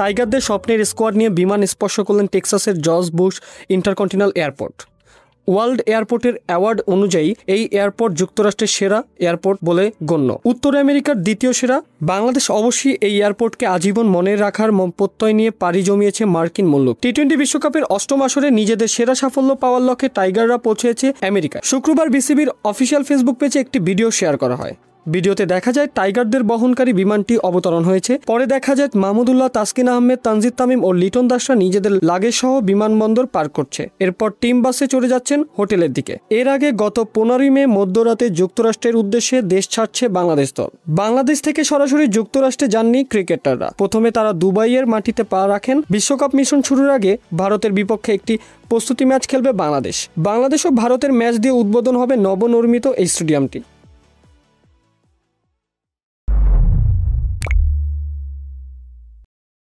টাইগারদের স্বপ্নের স্কোয়াড নিয়ে বিমান স্পর্শ করলেন টেক্সাসের George Bush Intercontinental airport. World এয়ারপোর্টের অ্যাওয়ার্ড অনুযায়ী এই এয়ারপোর্ট যুক্তরাষ্ট্রের সেরা এয়ারপোর্ট বলে গণ্য। উত্তর আমেরিকার দ্বিতীয় সেরা। বাংলাদেশ অবশ্যই এই এয়ারপোর্টকে আজীবন মনে রাখার প্রত্যয় নিয়ে পাড়ি জমিয়েছে মার্কিন মুলুক। টি-20 বিশ্বকাপের অষ্টম আসরে নিজেদের সেরা সাফল্য পাওয়ার লক্ষ্যে টাইগাররা পৌঁছেছে আমেরিকায়। শুক্রবার বিসিবির অফিসিয়াল ফেসবুক পেজে একটি ভিডিও শেয়ার করা হয়। ভিডিওতে দেখা যায় টাইগারদের বহনকারী বিমানটি অবতরণ হয়েছে। পরে দেখা যায় মাহমুদুল্লাহ, তাসকিন আহমেদ, তানজিদ তামিম ও লিটন দাসরা নিজেদের লাগেজ সহ বিমানবন্দর পার করছে। এরপর টিম বাসে চড়ে যাচ্ছেন হোটেলের দিকে। এর আগে গত 15 মে মধ্যরাতে যুক্তরাষ্ট্রের উদ্দেশ্যে দেশ ছাড়ছে বাংলাদেশ দল। বাংলাদেশ থেকে সরাসরি যুক্তরাষ্ট্রে যাননি ক্রিকেটাররা। প্রথমে তারা দুবাইয়ের মাটিতে পা রাখেন। বিশ্বকাপ মিশন শুরুর আগে ভারতের বিপক্ষে একটি প্রস্তুতি ম্যাচ খেলবে বাংলাদেশ। বাংলাদেশ ও ভারতের ম্যাচ দিয়ে উদ্বোধন হবে নবনির্মিত এই স্টেডিয়ামটি।